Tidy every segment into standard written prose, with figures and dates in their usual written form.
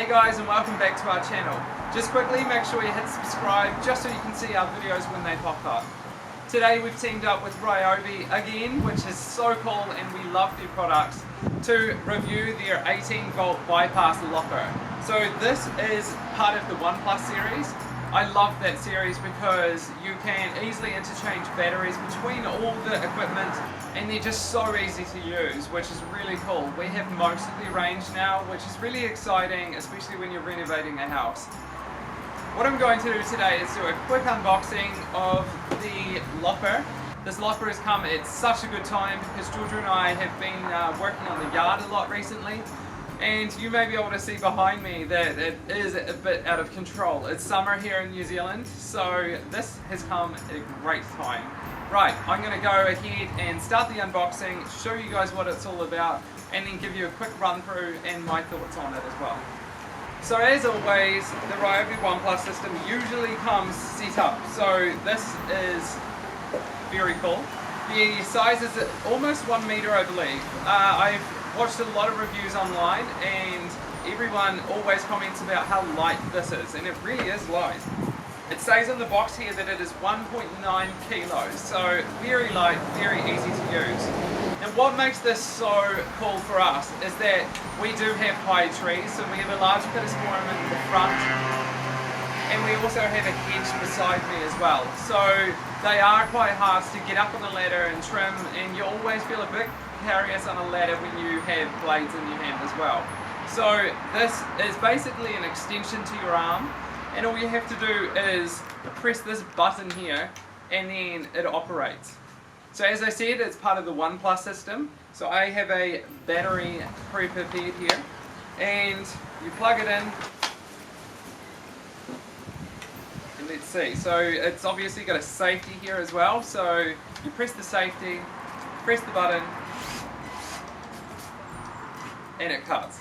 Hey guys, and welcome back to our channel. Just quickly make sure you hit subscribe just so you can see our videos when they pop up. Today we've teamed up with Ryobi again, which is so cool and we love their products, to review their 18V bypass lopper. So this is part of the OnePlus series. I love that series because you can easily interchange batteries between all the equipment and they're just so easy to use, which is really cool. We have most of the range now, which is really exciting, especially when you're renovating a house. What I'm going to do today is do a quick unboxing of the Lopper. This Lopper has come at such a good time because Georgia and I have been working on the yard a lot recently. And you may be able to see behind me that it is a bit out of control. It's summer here in New Zealand, so this has come at a great time. Right, I'm going to go ahead and start the unboxing, show you guys what it's all about, and then give you a quick run through and my thoughts on it as well. So as always, the Ryobi OnePlus system usually comes set up. So this is very cool. The size is almost 1 meter, I believe. I've watched a lot of reviews online and everyone always comments about how light this is, and it really is light. It says on the box here that it is 1.9 kilos, so very light, very easy to use. And what makes this so cool for us is that we do have high trees, so we have a large bit of forum in the front, and we also have a hedge beside me as well. So they are quite hard to get up on the ladder and trim, and you always feel a bit precarious on a ladder when you have blades in your hand as well. So this is basically an extension to your arm, and all you have to do is press this button here and then it operates. So as I said, it's part of the OnePlus system. So I have a battery pre-prepared here, and you plug it in. Let's see, so it's obviously got a safety here as well, so you press the safety, press the button, and it cuts.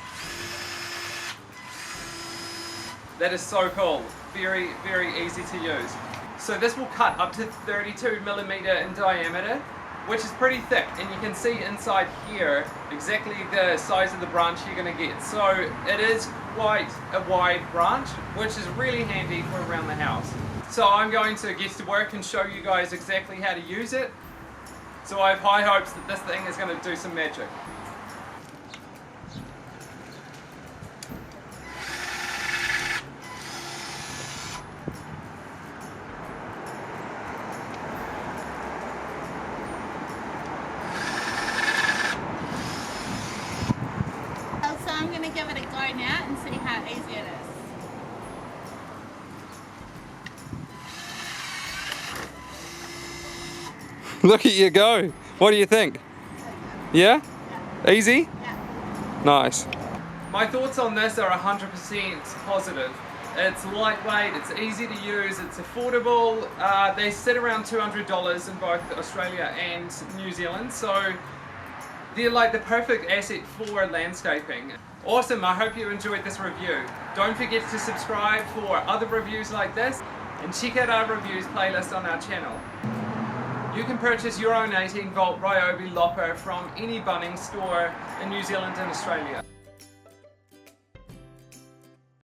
That is so cool, very, very easy to use. So this will cut up to 32mm in diameter, which is pretty thick, and you can see inside here exactly the size of the branch you're going to get. So it is quite a wide branch, which is really handy for around the house. So I'm going to get to work and show you guys exactly how to use it. So I have high hopes that this thing is going to do some magic. So I'm going to give it a go now and see how easy it is. Look at you go. What do you think? Yeah? Yeah. Easy? Yeah. Nice. My thoughts on this are 100% positive. It's lightweight, it's easy to use, it's affordable. They sit around $200 in both Australia and New Zealand, so they're like the perfect asset for landscaping. Awesome, I hope you enjoyed this review. Don't forget to subscribe for other reviews like this, and check out our reviews playlist on our channel. You can purchase your own 18V Ryobi Lopper from any Bunnings store in New Zealand and Australia.